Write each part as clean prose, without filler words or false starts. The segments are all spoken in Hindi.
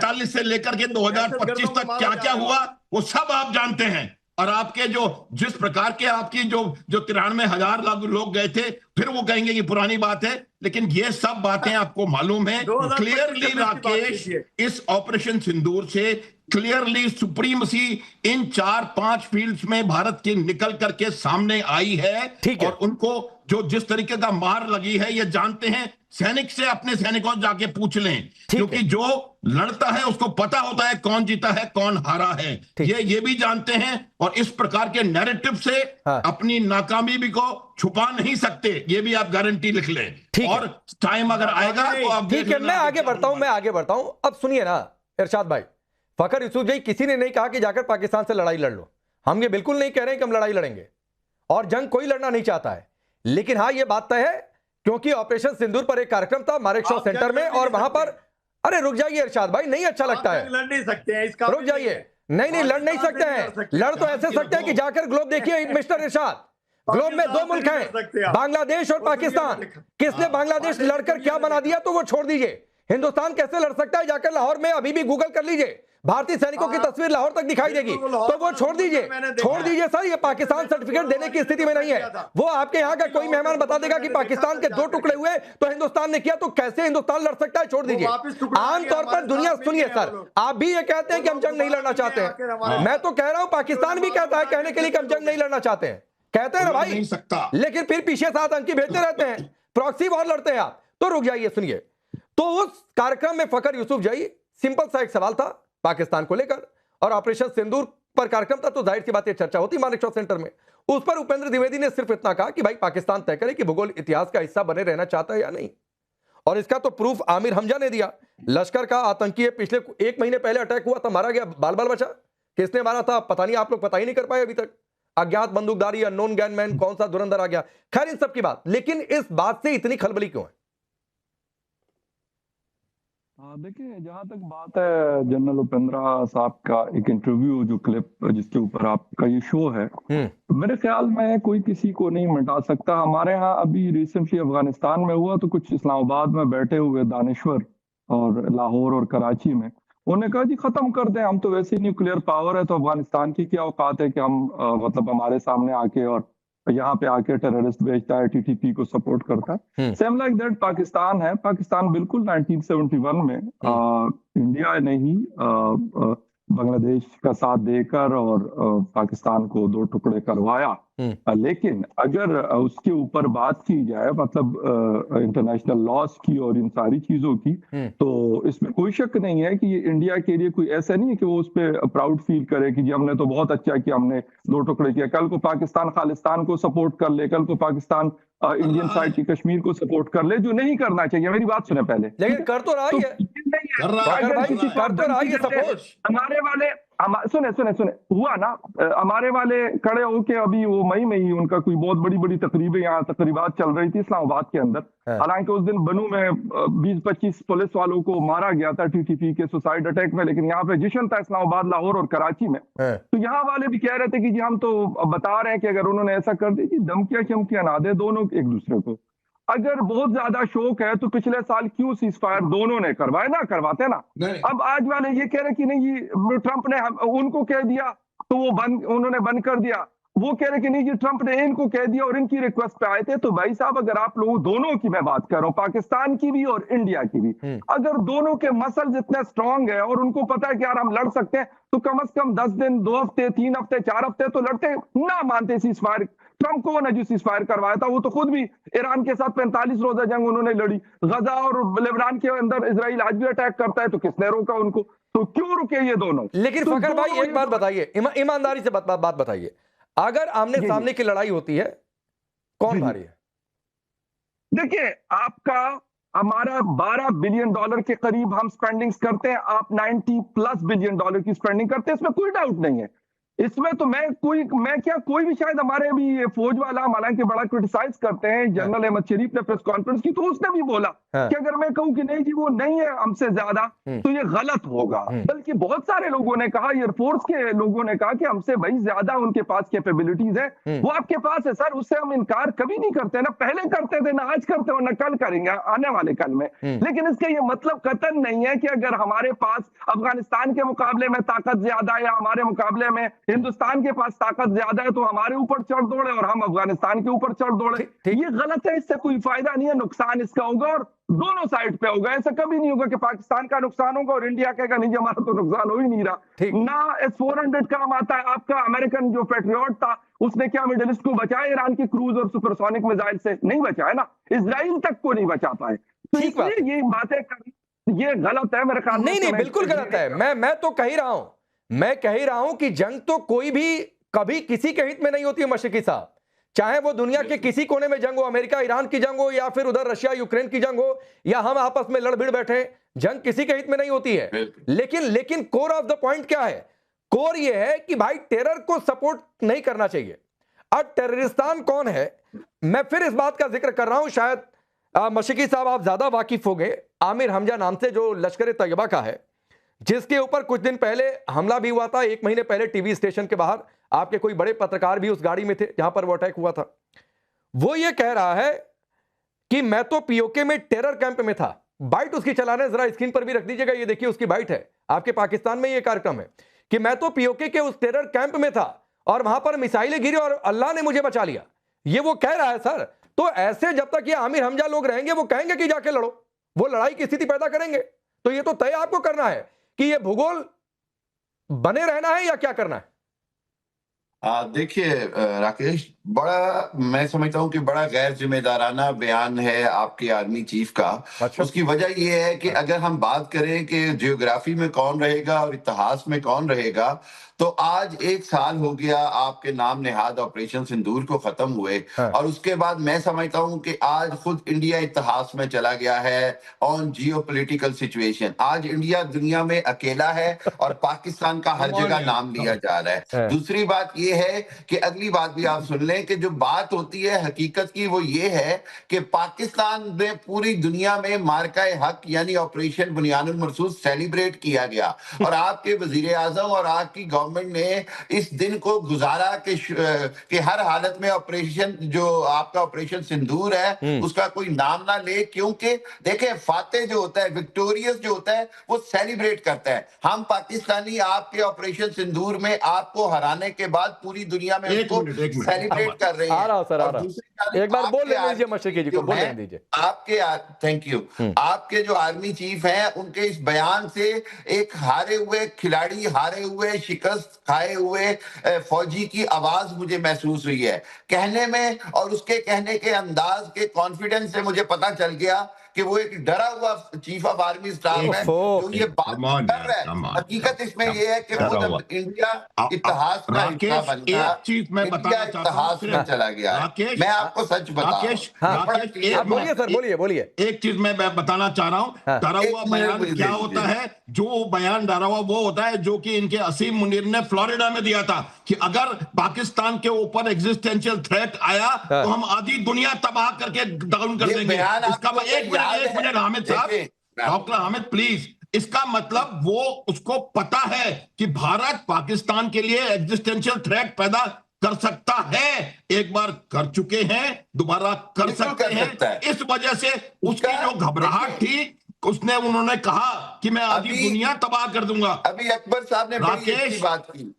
1947 से लेकर के 2025 तक क्या क्या हुआ वो सब आप जानते हैं। और आपके जो जिस प्रकार के आपकी जो 93,000 लोग गए थे, फिर वो कहेंगे कि पुरानी बात है, लेकिन ये सब बातें आपको मालूम है क्लियरली। राकेश, इस ऑपरेशन सिंदूर से क्लियरली सुप्रीमसी इन 4-5 फील्ड्स में भारत की निकल करके सामने आई है। और उनको जो जिस तरीके का मार लगी है ये जानते हैं। सैनिक से अपने सैनिकों जाके पूछ लें, क्योंकि जो लड़ता है उसको पता होता है कौन जीता है कौन हारा है, ये भी जानते हैं। और इस प्रकार के नैरेटिव से अपनी नाकामी भी को छुपा नहीं सकते, ये भी आप गारंटी लिख लें। और टाइम अगर आएगा तो आप ठीक है, मैं आगे बढ़ता हूं। अब सुनिए ना इरशाद भाई, फखर यूसुफ जी, किसी ने नहीं कहा कि जाकर पाकिस्तान से लड़ाई लड़ लो। हम ये बिल्कुल नहीं कह रहे कि हम लड़ाई लड़ेंगे, और जंग कोई लड़ना नहीं चाहता है। लेकिन हाँ, ये बात तय है, क्योंकि ऑपरेशन सिंदूर पर एक कार्यक्रम था मानेकशॉ सेंटर में, और वहां पर, अरे रुक जाइए इरशाद भाई, नहीं अच्छा लगता है, लड़ नहीं सकते हैं इसका, रुक जाइए। नहीं लड़ नहीं सकते हैं। लड़ तो ऐसे सकते हैं कि जाकर ग्लोब देखिए मिस्टर इरशाद, ग्लोब में 2 मुल्क हैं, बांग्लादेश और पाकिस्तान। किसने बांग्लादेश लड़कर क्या बना दिया तो वो छोड़ दीजिए। हिंदुस्तान कैसे लड़ सकता है, जाकर लाहौर में अभी भी गूगल कर लीजिए, भारतीय सैनिकों की तस्वीर लाहौर तक दिखाई देगी। तो वो छोड़ दीजिए सर, ये पाकिस्तान सर्टिफिकेट देने की स्थिति में नहीं है। वो आपके यहाँ का कोई मेहमान बता देगा कि पाकिस्तान के 2 टुकड़े हुए तो हिंदुस्तान ने किया, तो कैसे हिंदुस्तान लड़ सकता है, छोड़ दीजिए। आमतौर पर दुनिया, सुनिए सर, आप भी ये कहते हैं कि हम जंग नहीं लड़ना चाहते हैं, मैं तो कह रहा हूं पाकिस्तान भी कहता है कहने के लिए कि हम जंग नहीं लड़ना चाहते हैं, कहते हैं ना भाई, लेकिन फिर पीछे से आतंकी भेजते रहते हैं, प्रॉक्सी वॉर लड़ते हैं आप। तो रुक जाइए, सुनिए। तो उस कार्यक्रम में फखर यूसुफ जई, सिंपल सा एक सवाल था पाकिस्तान को लेकर, और ऑपरेशन सिंदूर पर कार्यक्रम था, तो जाहिर सी बात है चर्चा होती मानेकशॉ सेंटर में। उस पर उपेंद्र द्विवेदी ने सिर्फ इतना कहा कि भाई पाकिस्तान तय करे कि भूगोल इतिहास का हिस्सा बने रहना चाहता है या नहीं, और इसका तो प्रूफ आमिर हमजा ने दिया। लश्कर का आतंकी पिछले 1 महीने पहले अटैक हुआ था, मारा गया, बाल बाल बचा। किसने मारा था पता नहीं, आप लोग पता ही नहीं कर पाए अभी तक। अज्ञात बंदूकधारी, अननोन गनमैन, कौन सा धुरंधर आ गया, खैर इन सब की बात। लेकिन इस बात से इतनी खलबली क्यों है? देखिए, जहां तक बात है जनरल उपेंद्रा साहब का एक इंटरव्यू, जो क्लिप जिसके ऊपर आपका ये शो है, तो मेरे ख्याल में कोई किसी को नहीं मिटा सकता। हमारे यहाँ अभी रिसेंटली अफगानिस्तान में हुआ, तो कुछ इस्लामाबाद में बैठे हुए दानिश्वर और लाहौर और कराची में, उन्होंने कहा जी खत्म कर दें, हम तो वैसे ही न्यूक्लियर पावर है, तो अफगानिस्तान की क्या औकात है कि हम मतलब हमारे सामने आके और यहाँ पे आके टेररिस्ट भेजता है, टीटीपी को सपोर्ट करता है। सेम लाइक दैट पाकिस्तान है। पाकिस्तान बिल्कुल 1971 में इंडिया ने ही बांग्लादेश का साथ देकर और पाकिस्तान को 2 टुकड़े करवाया। लेकिन अगर उसके ऊपर बात की जाए, मतलब इंटरनेशनल लॉस की और इन सारी चीजों की, तो इसमें कोई शक नहीं है कि ये इंडिया के लिए कोई ऐसा नहीं है कि वो उस पर प्राउड फील करे कि जी हमने तो बहुत अच्छा किया, हमने 2 टुकड़े किया। कल को पाकिस्तान खालिस्तान को सपोर्ट कर ले, कल को पाकिस्तान इंडियन साइड की कश्मीर को सपोर्ट कर ले, जो नहीं करना चाहिए। मेरी बात सुने पहले, लेकिन कर तो रहा है, हमारे वाले सुने हुआ ना, हमारे वाले खड़े होके अभी वो मई में ही उनका कोई बहुत बड़ी तकरीबें, यहाँ तकरीबात चल रही थी इस्लामाबाद के अंदर। हालांकि उस दिन बनू में 20-25 पुलिस वालों को मारा गया था टीटीपी के सुसाइड अटैक में, लेकिन यहाँ पे जश्न था इस्लामाबाद, लाहौर और कराची में। तो यहाँ वाले भी कह रहे थे कि जी हम तो बता रहे हैं कि अगर उन्होंने ऐसा कर दी, धमकियां चमकियां ना दे दोनों एक दूसरे को। अगर बहुत ज्यादा शौक है तो पिछले साल क्यों सीज फायर दोनों ने करवाए ना, करवाते ना। अब आज वाले ये कह रहे कि नहीं जी ट्रंप ने उनको कह दिया तो वो उन्होंने बंद कर दिया, वो कह रहे कि नहीं जी ट्रंप ने इनको कह दिया और इनकी रिक्वेस्ट पे आए थे। तो भाई साहब, अगर आप लोगों दोनों की मैं बात कर रहा हूं, पाकिस्तान की भी और इंडिया की भी, अगर दोनों के मसल्स इतने स्ट्रांग है और उनको पता है कि यार हम लड़ सकते हैं, तो कम से कम 10 दिन, 2 हफ्ते, 3 हफ्ते, 4 हफ्ते तो लड़ते ना, मानते सीज फायर। ट्रंप को ना जो सीज फायर करवाया था, वो तो खुद भी ईरान के साथ 45 रोजा जंग उन्होंने लड़ी। गजा और लेबनान के अंदर इजराइल आज भी अटैक करता है, तो किसने रोका उनको? तो क्यों रुके ये दोनों? लेकिन तो फखर भाई एक बात बताइए, ईमानदारी से बात बताइए, अगर आमने सामने की लड़ाई होती है, कौन भारी है? देखिए, आपका हमारा $12 बिलियन के करीब हम स्पेंडिंग्स करते हैं, आप $90+ बिलियन की स्पेंडिंग करते हैं, इसमें कोई डाउट नहीं है। इसमें तो मैं क्या कोई भी शायद हमारे भी ये फौज वाला हालांकि बड़ा क्रिटिसाइज करते हैं जनरल अहमद शरीफ ने प्रेस कॉन्फ्रेंस की, तो उसने भी बोला कि अगर मैं कहूं कि नहीं जी वो नहीं है हमसे ज्यादा तो ये गलत होगा। बल्कि बहुत सारे लोगों ने कहा, एयरफोर्स के लोगों ने कहा कि हमसे भाई ज्यादा उनके पास कैपेबिलिटीज है, वो आपके पास है सर, उससे हम इनकार कभी नहीं करते, ना पहले करते थे, ना आज करते हो, ना कल करेंगे आने वाले कल में। लेकिन इसका ये मतलब कतई नहीं है कि अगर हमारे पास अफगानिस्तान के मुकाबले में ताकत ज्यादा है या हमारे मुकाबले में हिंदुस्तान के पास ताकत ज्यादा है तो हमारे ऊपर चढ़ दौड़े और हम अफगानिस्तान के ऊपर चढ़ दौड़े। ये गलत है, इससे कोई फायदा नहीं है, नुकसान इसका होगा और दोनों साइड पे होगा। ऐसा कभी नहीं होगा कि पाकिस्तान का नुकसान होगा और इंडिया कहेगा नहीं हमारा तो नुकसान हो ही नहीं रहा। ना S-400 काम आता है आपका, अमेरिकन जो पेट्रियट था उसने क्या मिडिल ईस्ट को बचाया ईरान की क्रूज और सुपरसोनिक मिसाइल से? नहीं बचाया ना, इजराइल तक को नहीं बचा पाए। तो इसलिए ये बातें करनी ये गलत है मेरे ख्याल में। नहीं बिल्कुल गलत है। मैं तो कह ही रहा हूं, मैं कह ही रहा हूं कि जंग तो कोई भी कभी किसी के हित में नहीं होती है मशरकी साहब, चाहे वो दुनिया के किसी कोने में जंग हो, अमेरिका ईरान की जंग हो या फिर उधर रशिया यूक्रेन की जंग हो या हम आपस में लड़ भिड़ बैठे, जंग किसी के हित में नहीं होती है। लेकिन कोर ऑफ द पॉइंट क्या है? कोर ये है कि भाई टेरर को सपोर्ट नहीं करना चाहिए। अब टेररिस्तान कौन है, मैं फिर इस बात का जिक्र कर रहा हूं, शायद मशरकी साहब आप ज्यादा वाकिफ हो गए, आमिर हमजा नाम से जो लश्कर तैयबा का है, जिसके ऊपर कुछ दिन पहले हमला भी हुआ था, 1 महीने पहले टीवी स्टेशन के बाहर आपके कोई बड़े पत्रकार भी उस गाड़ी में थे जहां पर वो अटैक हुआ था। वो ये कह रहा है कि मैं तो पीओके में टेरर कैंप में था। बाइट उसकी चलाने जरा स्क्रीन पर भी रख दीजिएगा, ये देखिए उसकी बाइट है, आपके पाकिस्तान में ये कार्यक्रम है कि मैं तो पीओके के उस टेरर कैंप में था और वहां पर मिसाइलें गिरी और अल्लाह ने मुझे बचा लिया। ये वो कह रहा है सर। तो ऐसे जब तक ये आमिर हमजा लोग रहेंगे वो कहेंगे कि जाके लड़ो, वो लड़ाई की स्थिति पैदा करेंगे। तो ये तो तय आपको करना है कि ये भूगोल बने रहना है या क्या करना है। देखिए राकेश, बड़ा मैं समझता हूं कि बड़ा गैर जिम्मेदाराना बयान है आपके आर्मी चीफ का। अच्छा। उसकी वजह यह है कि अगर हम बात करें कि जियोग्राफी में कौन रहेगा और इतिहास में कौन रहेगा, तो आज 1 साल हो गया आपके नाम नेहाद ऑपरेशन सिंदूर को खत्म हुए। और उसके बाद मैं समझता हूं कि आज खुद इंडिया इतिहास में चला गया है ऑन जियोपॉलिटिकल सिचुएशन। आज इंडिया दुनिया में अकेला है और पाकिस्तान का हर जगह नाम लिया जा रहा है। दूसरी बात ये है कि अगली बात भी आप सुन लें कि जो बात होती है हकीकत की वो ये है कि पाकिस्तान में पूरी दुनिया में मार्का-ए हक यानी ऑपरेशन बुनियानुल मरसूस सेलिब्रेट किया गया और आपके वजीर आजम और आपकी गवर्नमेंट ने इस दिन को गुजारा कि हर हालत में ऑपरेशन जो आपका ऑपरेशन सिंदूर है उसका कोई नाम ना ले, क्योंकि देखें फातेह जो होता है, विक्टोरियस जो होता है, वो सेलिब्रेट करता है। हम पाकिस्तानी आपके ऑपरेशन सिंदूर में आपको हराने के बाद पूरी दुनिया में उसको सेलिब्रेट कर रहे हैं। एक बार बोल लीजिए मशरकी जी को, बोल दीजिए। आपके थैंक यू। आपके जो आर्मी चीफ हैं उनके इस बयान से एक हारे हुए खिलाड़ी, हारे हुए शिकस्त खाए हुए फौजी की आवाज मुझे महसूस हुई है कहने में, और उसके कहने के अंदाज के कॉन्फिडेंस से मुझे पता चल गया कि वो एक डरा हुआ चीफ ऑफ आर्मी स्टाफ है जो ये बात कर रहा है। हकीकत इसमें ये है कि खुद इंडिया इतिहास का हिस्सा बन गया, इंडिया इतिहास में चला गया। मैं आपको सच बता बोलिए। एक चीज मैं बताना चाह रहा हूँ, डरा हुआ बयान क्या होता है? जो बयान डरा हुआ वो होता है जो कि इनके असीम मुनीर ने फ्लोरिडा में दिया था कि अगर पाकिस्तान के ऊपर एग्जिस्टेंशियल थ्रेट आया तो हम आधी दुनिया तबाह करके डाउन कर देंगे। इसका एक मिनट हामिद साहब, डॉक्टर हामिद प्लीज, इसका मतलब वो उसको पता है कि भारत पाकिस्तान के लिए एग्जिस्टेंशियल थ्रेट पैदा कर सकता है, एक बार कर चुके हैं, दोबारा कर सकते हैं। इस वजह से उसकी जो घबराहट थी उन्होंने कहा कि मैं आधी दुनिया तबाह कर दूंगा। अभी अकबर साहब ने राकेश,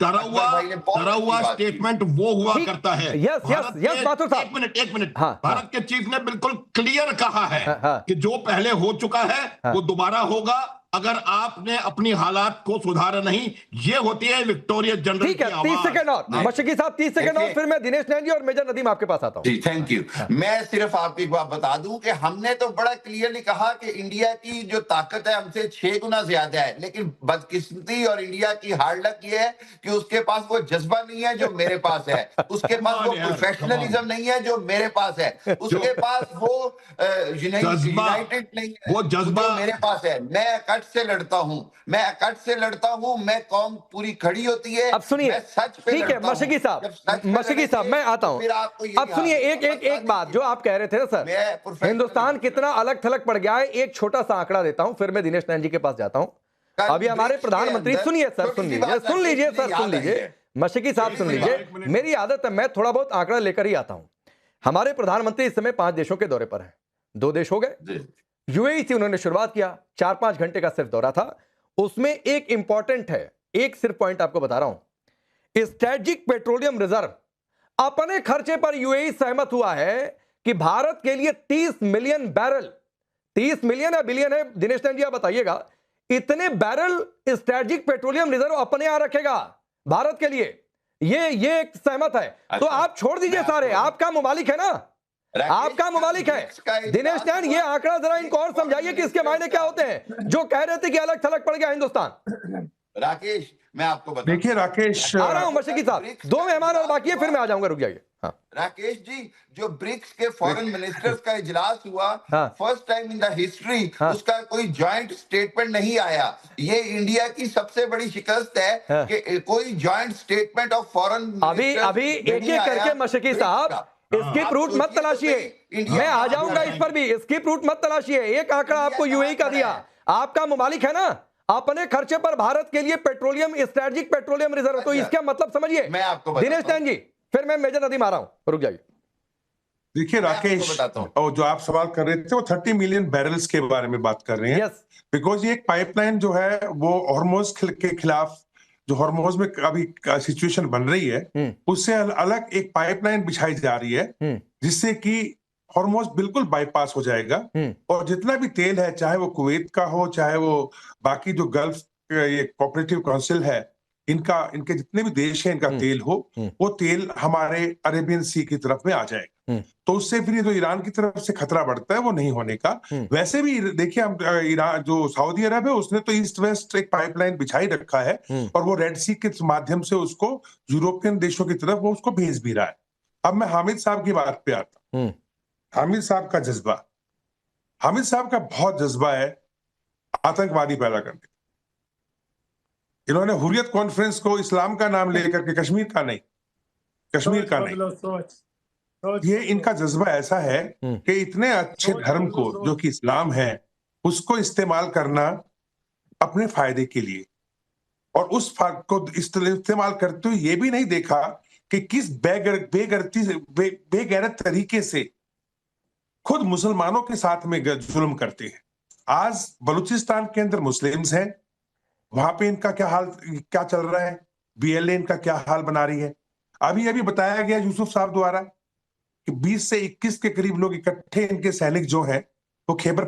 डरा हुआ स्टेटमेंट वो हुआ करता है। एक मिनट भारत के चीफ ने बिल्कुल क्लियर कहा है कि जो पहले हो चुका है वो दोबारा होगा अगर आपने अपनी हालात को सुधारा नहीं। ये होती है विक्टोरिया जनरल की आवाज। 30 सेकंड और मशरकी साहब, 30 सेकंड और फिर मैं दिनेश नैन जी और मेजर नदीम आपके पास आता हूं। जी थैंक यू। मैं सिर्फ आपको एक बात बता दूं कि हमने तो बड़ा क्लियरली कहा कि इंडिया की जो ताकत है हमसे 6 गुना ज्यादा है, लेकिन बदकिस्मती और इंडिया की हार्ड लक ये है कि उसके पास वो जज्बा नहीं है जो मेरे पास है, उसके पास वो प्रोफेशनलिज्म नहीं है जो मेरे पास है, उसके पास वो यूनाइटेड नहीं है वो जज्बा मेरे पास है। मैं कट से लड़ता हूं, मैं कौम पूरी खड़ी होती है। अब सुनिए, मैं सच पे ठीक है लड़ता हूं। मशकी जब सच पे साहब मैं आता हूं। फिर आपको ये अब सुनिए एक बात जो आप कह रहे थे सर, हिंदुस्तान कितना अलग थलग पड़ गया है, एक छोटा सा आंकड़ा देता हूं, फिर मैं दिनेश नैन जी के पास जाता हूं। अभी हमारे प्रधानमंत्री, सुनिए सर, सुन लीजिए मशकी साहब, सुन लीजिए, मेरी आदत है मैं थोड़ा बहुत आंकड़ा लेकर ही आता हूं। हमारे प्रधानमंत्री इस समय 5 देशों के दौरे पर हैं। 2 देश हो गए, यूएई से उन्होंने शुरुआत किया, 4-5 घंटे का सिर्फ दौरा था। उसमें एक इंपॉर्टेंट है, एक सिर्फ पॉइंट आपको बता रहा हूं, स्ट्रेटेजिक पेट्रोलियम रिजर्व। अपने खर्चे पर यूएई सहमत हुआ है कि भारत के लिए 30 मिलियन बैरल, 30 मिलियन है बिलियन है, दिनेश नैन जी आप बताइएगा, इतने बैरल स्ट्रेटेजिक पेट्रोलियम रिजर्व अपने यहां रखेगा भारत के लिए। ये एक सहमत है। तो आप छोड़ दीजिए सारे, आपका ममालिक है ना, आपका ममालिक है। दिनेश नैन ये आंकड़ा जरा इनको और समझाइए कि इसके मायने क्या होते हैं, जो कह रहे थे कि अलग थलग पड़ गया हिंदुस्तान। राकेश, मैं आपको बता, देखिए राकेश, आ रहा हूं मशकी साहब, 2 मेहमान और बाकी है, फिर मैं आ जाऊंगा, रुक जाइए। हाँ राकेश जी, जो ब्रिक्स के फॉरेन मिनिस्टर्स का इजलास हुआ, हाँ, first time in the history हाँ, उसका कोई जॉइंट स्टेटमेंट नहीं आया। ये इंडिया की सबसे बड़ी शिकस्त है हाँ, कि कोई जॉइंट स्टेटमेंट ऑफ फॉरेन अभी एक एक करके मशकी साहब स्किप रूट मत तलाशिए, मैं आ जाऊंगा इस पर भी, स्किप रूट मत तलाशिए। एक आंकड़ा आपको यूएई का दिया, आपका ममालिक है ना, अपने खर्चे पर भारत के लिए पेट्रोलियम, स्ट्रेटेजिक पेट्रोलियम रिजर्व, तो इसका मतलब समझिए। मैं आपको दिनेश नैन जी, फिर मैं मेजर नदीम आ रहा हूं, रुक जाइए। देखिए राकेश, और जो आप सवाल कर रहे थे वो 30 मिलियन बैरल्स के बारे में बात कर रहे हैं। यस, बिकॉज ये एक पाइपलाइन जो है वो हॉर्मोज के खिलाफ, जो हॉर्मोज में अभी सिचुएशन बन रही है, उससे अलग एक पाइपलाइन बिछाई जा रही है, जिससे कि हॉर्मोज बिल्कुल बाईपास हो जाएगा। और जितना भी तेल है, चाहे वो कुवैत का हो, चाहे वो बाकी जो गल्फ ये कोऑपरेटिव काउंसिल है, इनके जितने भी देश हैं, इनका तेल हो, वो तेल हमारे अरेबियन सी की तरफ में आ जाएगा। तो उससे फिर ये जो ईरान की तरफ से खतरा बढ़ता है वो नहीं होने का। वैसे भी देखिए, हम ईरान, जो सऊदी अरब है, उसने तो ईस्ट वेस्ट एक पाइपलाइन बिछाई रखा है, और वो रेड सी के माध्यम से उसको यूरोपियन देशों की तरफ वो उसको भेज भी रहा है। अब मैं हामिद साहब की बात पे आता हूं। हामिद साहब का जज्बा, हामिद साहब का बहुत जज्बा है आतंकवादी पैदा करने। इन्होंने हुर्रियत कॉन्फ्रेंस को इस्लाम का नाम लेकर के, कश्मीर का नहीं, ये इनका जज्बा ऐसा है कि इतने अच्छे धर्म को जो कि इस्लाम है, उसको इस्तेमाल करना अपने फायदे के लिए, और उस फायदे को इस्तेमाल करते हुए ये भी नहीं देखा कि किस बेगैरत तरीके से खुद मुसलमानों के साथ में जुल्म करते हैं। आज बलूचिस्तान के अंदर मुस्लिम्स हैं, वहां पे इनका क्या चल रहा है, बीएलए इनका क्या हाल बना रही है। अभी बताया गया यूसुफ साहब द्वारा कि 20 से 21 के करीब लोग इकट्ठे, इनके सैनिक जो हैं वो खैबर